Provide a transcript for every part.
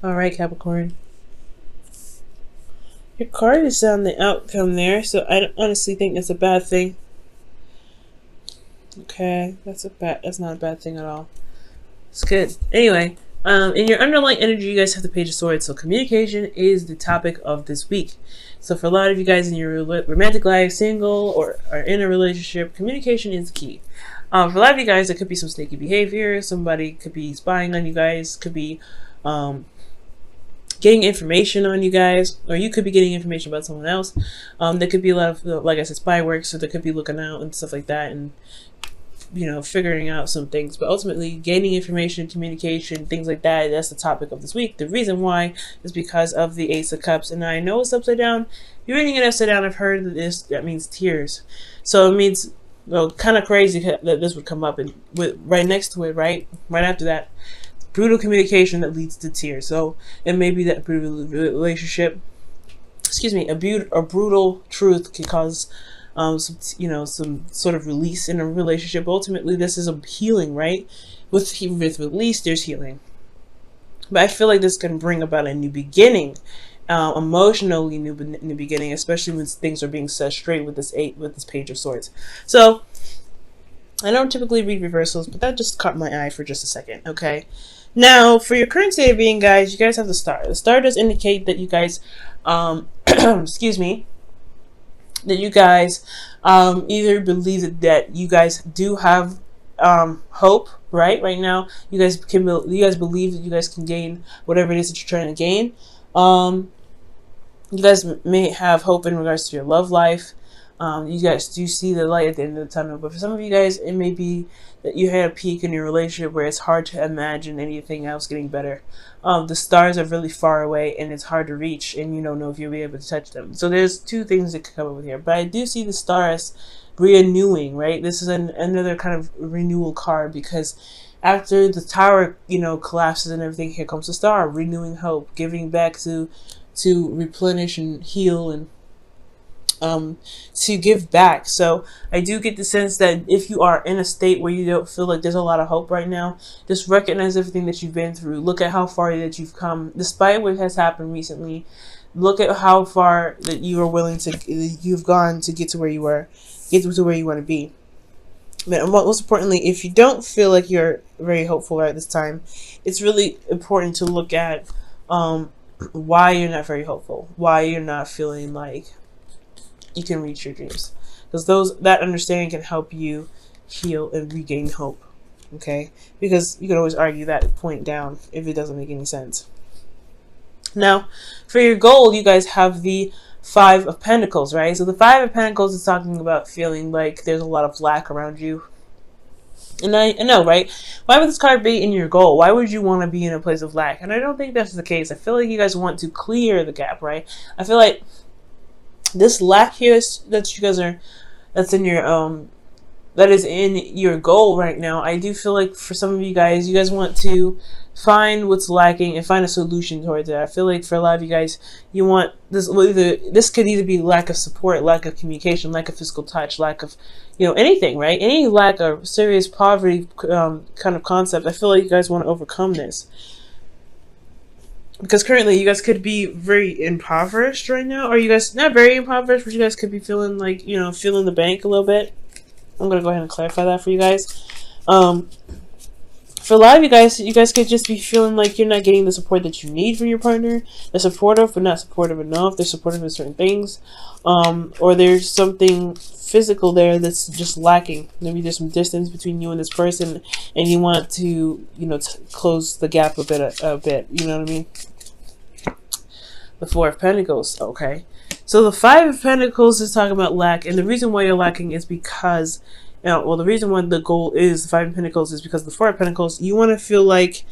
All right, Capricorn. Your card is on the outcome there, so I don't honestly think that's a bad thing. Okay, that's not a bad thing at all. It's good. Anyway, in your underlying energy, you guys have the Page of Swords. So communication is the topic of this week. So for a lot of you guys in your romantic life, single or are in a relationship, communication is key. For a lot of you guys, it could be some sneaky behavior. Somebody could be spying on you guys. Could be getting information on you guys, or you could be getting information about someone else. There could be a lot of, like I said, spy work. So there could be looking out and stuff like that, and figuring out some things. But ultimately, gaining information, communication, things like that, that's the topic of this week. The reason why is because of the Ace of Cups. And I know it's upside down. If you're reading it upside down, I've heard that means tears. So it means, well, kind of crazy that this would come up. And right next to it, right after that, brutal communication that leads to tears. So it may be that brutal relationship, a brutal truth can cause some sort of release in a relationship. Ultimately, this is a healing, right? With release, there's healing. But I feel like this can bring about a new beginning, emotionally new beginning, especially when things are being set straight with this Page of Swords. So I don't typically read reversals, but that just caught my eye for just a second. Okay. Now, for your current state of being, guys, you guys have the Star. The Star does indicate that you guys, excuse me, that you guys either believe that you guys do have hope, right now. You guys believe that you guys can gain whatever it is that you're trying to gain. You guys may have hope in regards to your love life. You guys do see the light at the end of the tunnel. But for some of you guys, it may be that you had a peak in your relationship where it's hard to imagine anything else getting better. The stars are really far away and it's hard to reach, and you don't know if you'll be able to touch them. So there's two things that could come up with here. But I do see the stars renewing, right? This is another kind of renewal card, because after the tower, collapses and everything, here comes the Star, renewing hope, giving back to replenish and heal, and to give back. So I do get the sense that if you are in a state where you don't feel like there's a lot of hope right now, just recognize everything that you've been through. Look at how far that you've come, despite what has happened recently. Look at how far that you are you've gone to get to where you want to be. But most importantly, if you don't feel like you're very hopeful at this time, it's really important to look at why you're not very hopeful, why you're not feeling like you can reach your dreams, because that understanding can help you heal and regain hope. Okay, because you can always argue that point down if it doesn't make any sense. Now, for your goal, you guys have the Five of Pentacles, right? So the Five of Pentacles is talking about feeling like there's a lot of lack around you. And I know, right? Why would this card be in your goal? Why would you want to be in a place of lack? And I don't think that's the case. I feel like you guys want to clear the gap, right? I feel like this lack here that's in your that is in your goal right now. I do feel like for some of you guys want to find what's lacking and find a solution towards it. I feel like for a lot of you guys, you want this. This could either be lack of support, lack of communication, lack of physical touch, lack of anything, right? Any lack of serious poverty kind of concept. I feel like you guys want to overcome this. Because currently you guys could be very impoverished right now. Or you guys, not very impoverished, but you guys could be feeling like, feeling the bank a little bit. I'm going to go ahead and clarify that for you guys. For a lot of you guys could just be feeling like you're not getting the support that you need from your partner. They're supportive, but not supportive enough. They're supportive of certain things. Or there's something physical there that's just lacking. Maybe there's some distance between you and this person, and you want to, close the gap a bit. You know what I mean? The Four of Pentacles. Okay. So the Five of Pentacles is talking about lack, and the reason why you're lacking is because, the reason why the goal is the Five of Pentacles is because the Four of Pentacles, you want to feel like,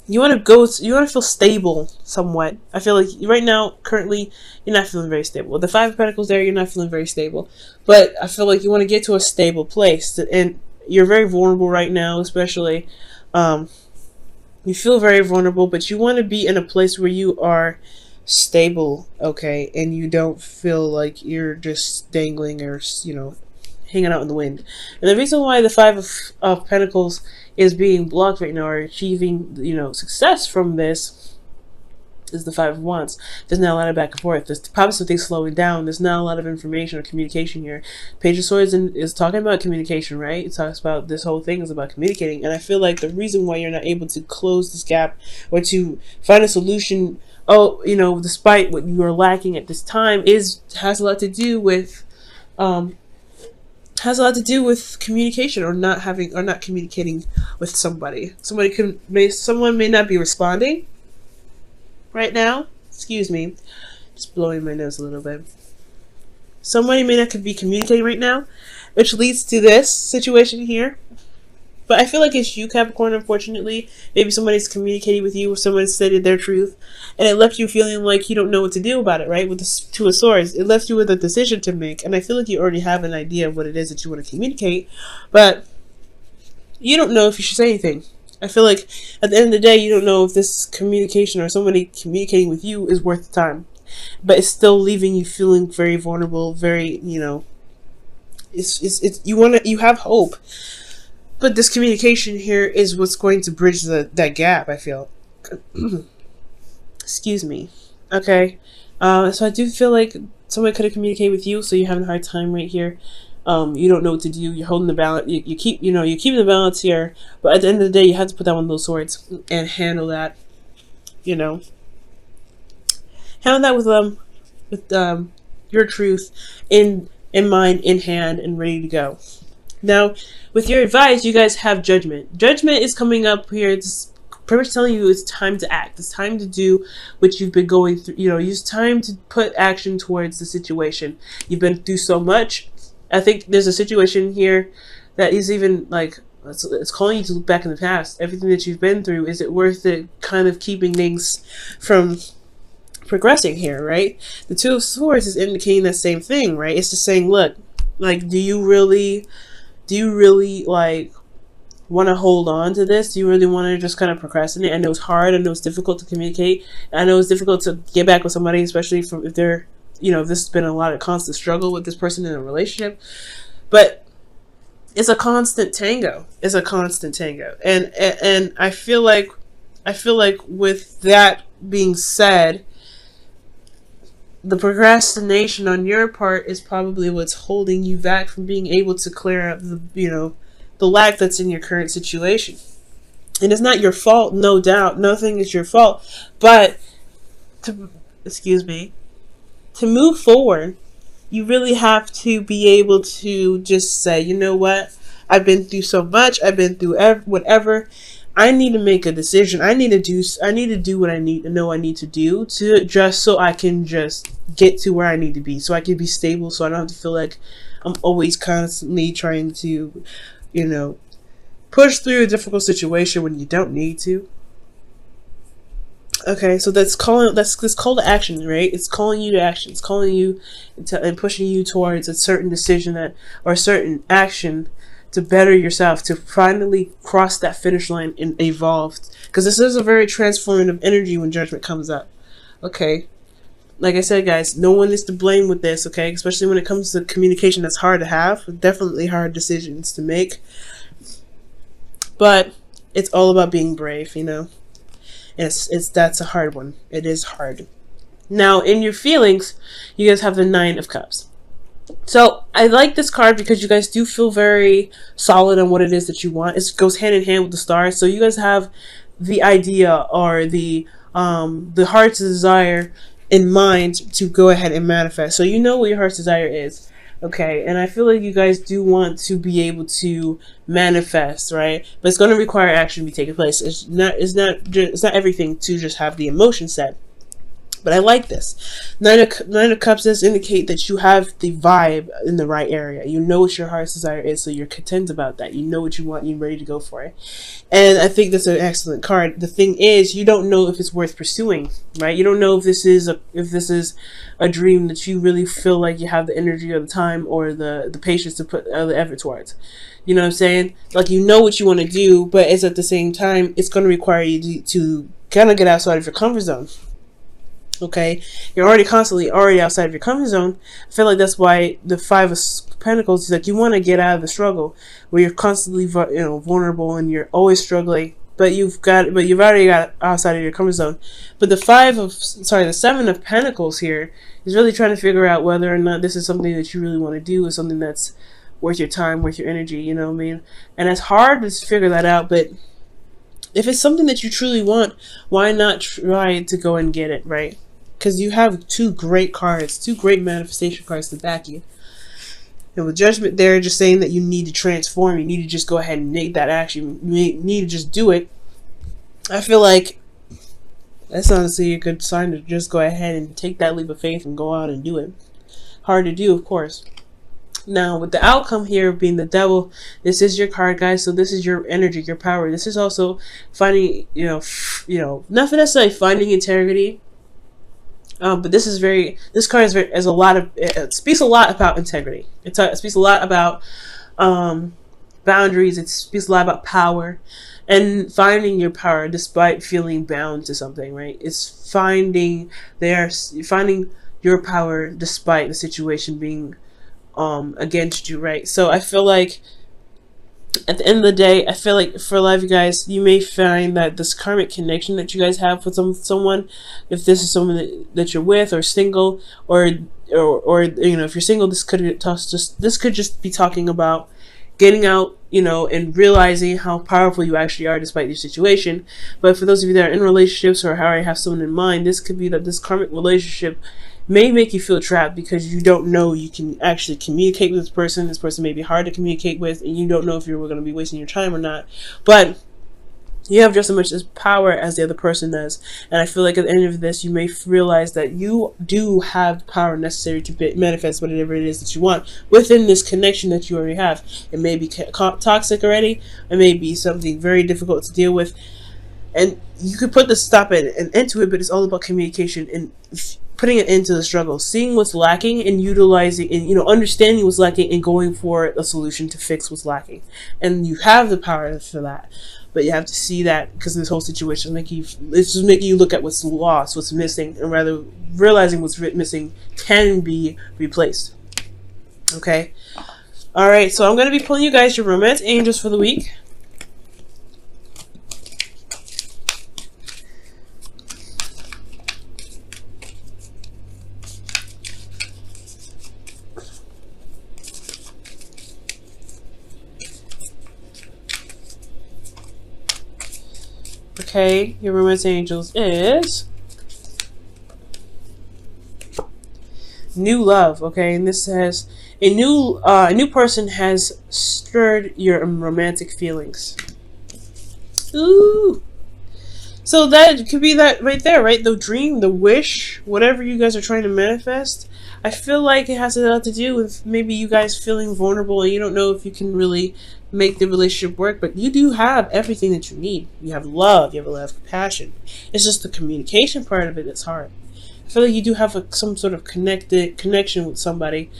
you want to feel stable somewhat. I feel like right now, currently, you're not feeling very stable. With the Five of Pentacles there, you're not feeling very stable, but I feel like you want to get to a stable place, and you're very vulnerable right now, especially, you feel very vulnerable, but you want to be in a place where you are stable, okay, and you don't feel like you're just dangling or hanging out in the wind. And the reason why the Five of Pentacles is being blocked right now or achieving, success from this is the Five of Wands. There's not a lot of back and forth. There's probably something slowing down. There's not a lot of information or communication here. Page of Swords is talking about communication, right? It talks about this whole thing is about communicating. And I feel like the reason why you're not able to close this gap or to find a solution, despite what you are lacking at this time, has a lot to do with communication or not communicating with somebody. Someone may not be responding right now. Excuse me, just blowing my nose a little bit. Somebody may not be communicating right now, which leads to this situation here. But I feel like it's you, Capricorn, unfortunately. Maybe somebody's communicating with you or someone stated their truth, and it left you feeling like you don't know what to do about it, right? With the Two of Swords, it left you with a decision to make, and I feel like you already have an idea of what it is that you want to communicate, but you don't know if you should say anything. I feel like at the end of the day, you don't know if this communication or somebody communicating with you is worth the time, but it's still leaving you feeling very vulnerable, very, you have hope. But this communication here is what's going to bridge that gap, I feel. Excuse me. Okay. So I do feel like someone could have communicated with you, so you're having a hard time right here. You don't know what to do. You're holding the balance. You're keeping the balance here. But at the end of the day, you have to put down one of those swords and handle that. Handle that with your truth in mind, in hand, and ready to go. Now, with your advice, you guys have Judgment. Judgment is coming up here. It's pretty much telling you it's time to act. It's time to do what you've been going through. It's time to put action towards the situation. You've been through so much. I think there's a situation here that is even like, it's calling you to look back in the past. Everything that you've been through, is it worth it kind of keeping things from progressing here, right? The Two of Swords is indicating that same thing, right? It's just saying, look, like, do you really like want to hold on to this? Do you really want to just kind of procrastinate? I know it's hard. I know it's difficult to communicate. I know it's difficult to get back with somebody, especially if they're, if this has been a lot of constant struggle with this person in a relationship. But it's a constant tango. And I feel like with that being said, the procrastination on your part is probably what's holding you back from being able to clear up the lack that's in your current situation. And it's not your fault, no doubt. Nothing is your fault. But to move forward, you really have to be able to just say, you know what? I've been through so much. I've been through whatever. I need to make a decision. I need to do what I need to do so I can just get to where I need to be, so I can be stable, so I don't have to feel like I'm always constantly trying to, push through a difficult situation when you don't need to. Okay, so that's call to action, right? It's calling you to action. It's calling you and pushing you towards a certain decision or a certain action to better yourself, to finally cross that finish line and evolve. Because this is a very transformative energy when Judgment comes up. Okay. Like I said, guys, no one is to blame with this, okay? Especially when it comes to communication that's hard to have. Definitely hard decisions to make. But it's all about being brave, And that's a hard one. It is hard. Now, in your feelings, you guys have the Nine of Cups. So I like this card because you guys do feel very solid on what it is that you want. It goes hand in hand with the stars. So you guys have the idea or the heart's desire in mind to go ahead and manifest. So you know what your heart's desire is. Okay, and I feel like you guys do want to be able to manifest, right? But it's going to require action to be taking place. It's not everything to just have the emotion set. But I like this. Nine of Cups does indicate that you have the vibe in the right area. You know what your heart's desire is, so you're content about that. You know what you want, you're ready to go for it. And I think that's an excellent card. The thing is, you don't know if it's worth pursuing, right? You don't know if this is a dream that you really feel like you have the energy or the time or the patience to put the effort towards. You know what I'm saying? Like, you know what you want to do, but it's at the same time, it's going to require you to kind of get outside of your comfort zone. Okay, you're already outside of your comfort zone. I feel like that's why the Five of Pentacles is like you want to get out of the struggle where you're constantly vulnerable and you're always struggling. But you've already got outside of your comfort zone. But the the Seven of Pentacles here is really trying to figure out whether or not this is something that you really want to do, or something that's worth your time, worth your energy. You know what I mean? And it's hard to figure that out, but if it's something that you truly want, why not try to go and get it, right? Because you have two great cards, two great manifestation cards to back you. And with Judgment there, just saying that you need to transform, you need to just go ahead and make that action, you need to just do it. I feel like that's honestly a good sign to just go ahead and take that leap of faith and go out and do it. Hard to do, of course. Now, with the outcome here being the Devil, this is your card, guys. So this is your energy, your power. This is also finding, not necessarily finding integrity. But this card it speaks a lot about integrity. It speaks a lot about boundaries. It speaks a lot about power and finding your power despite feeling bound to something, right? It's finding your power despite the situation being against you, right? So I feel like at the end of the day, I feel like for a lot of you guys, you may find that this karmic connection that you guys have with someone, if this is someone that you're with, or single, or if you're single, this could just be talking about getting out, and realizing how powerful you actually are despite your situation. But for those of you that are in relationships or already have someone in mind, this could be that this karmic relationship may make you feel trapped because you don't know you can actually communicate with this person. This person may be hard to communicate with, and you don't know if you're going to be wasting your time or not. But you have just as much power as the other person does. And I feel like at the end of this, you may realize that you do have the power necessary to manifest whatever it is that you want within this connection that you already have. It may be toxic already. It may be something very difficult to deal with. And you could put the stop and end to it, but it's all about communication and putting it into the struggle, seeing what's lacking and utilizing and understanding what's lacking and going for a solution to fix what's lacking. And you have the power for that, but you have to see that, because this whole situation it's just making you look at what's lost, what's missing, and rather realizing what's missing can be replaced. Okay, all right. So I'm going to be pulling you guys your romance angels for the week. Okay, your romance angels is new love. Okay, and this says a new person has stirred your romantic feelings. Ooh, so that could be that right there, right? The dream, the wish, whatever you guys are trying to manifest. I feel like it has a lot to do with maybe you guys feeling vulnerable and you don't know if you can really make the relationship work, but you do have everything that you need. You have love, you have a lot of passion. It's just the communication part of it that's hard. I feel like you do have some sort of connection with somebody,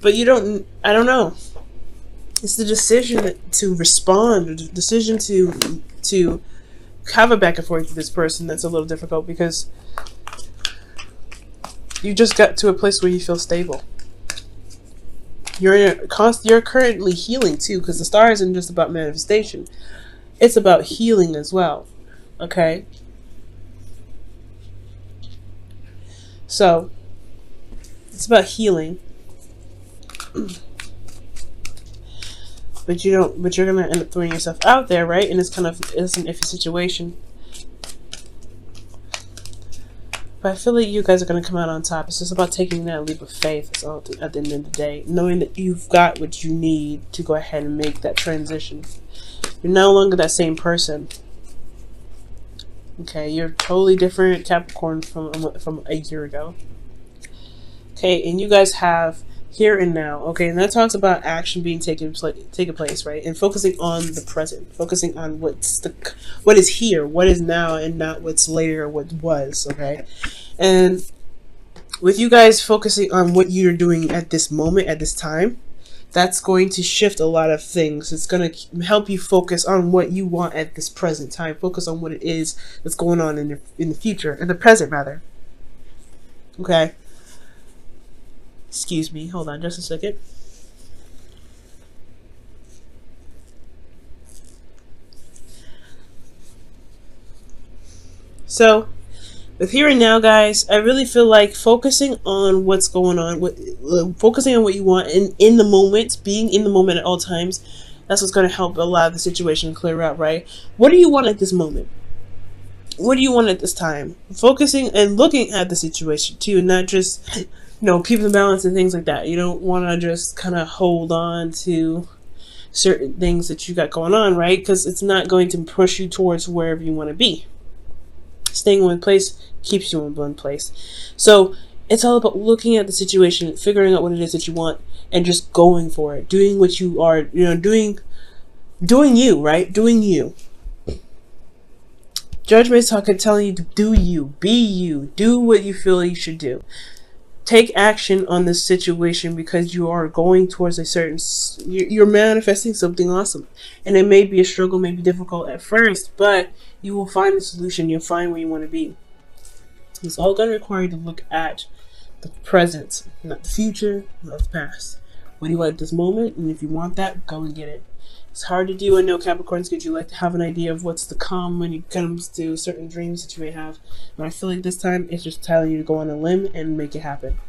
but I don't know. It's the decision to respond, or the decision to have a back and forth with this person that's a little difficult, because you just got to a place where you feel stable. You're currently healing too, because the star isn't just about manifestation. It's about healing as well. Okay? So, it's about healing. But you're gonna end up throwing yourself out there, right? And it's an iffy situation. But I feel like you guys are going to come out on top. It's just about taking that leap of faith. It's all at the end of the day. Knowing that you've got what you need to go ahead and make that transition. You're no longer that same person. Okay, you're totally different Capricorn from a year ago. Okay, and you guys have here and now. Okay, and that talks about action being taken place, right? And focusing on the present, focusing on what is here, what is now, and not what's later or what was. Okay, and with you guys focusing on what you're doing at this moment, at this time, that's going to shift a lot of things. It's going to help you focus on what you want at this present time. Focus on what it is that's going on in the future, in the present rather. Okay. Excuse me. Hold on just a second. So, with here and now, guys, I really feel like focusing on what's going on, focusing on what you want in the moment, being in the moment at all times, that's what's going to help a lot of the situation clear out, right? What do you want at this moment? What do you want at this time? Focusing and looking at the situation too, not just, keeping the balance and things like that. You don't want to just kind of hold on to certain things that you got going on, right? Because it's not going to push you towards wherever you want to be. Staying in one place keeps you in one place. So it's all about looking at the situation, figuring out what it is that you want, and just going for it. Doing what you are, doing you, right? Doing you. Judgment is telling you to do you, be you, do what you feel you should do. Take action on this situation because you are going towards a certain, you're manifesting something awesome. And it may be a struggle, may be difficult at first, but you will find the solution. You'll find where you want to be. It's all going to require you to look at the present, not the future, not the past. What do you want at this moment? And if you want that, go and get it. It's hard to do. I know Capricorns, because you like to have an idea of what's to come when it comes to certain dreams that you may have. But I feel like this time it's just telling you to go on a limb and make it happen.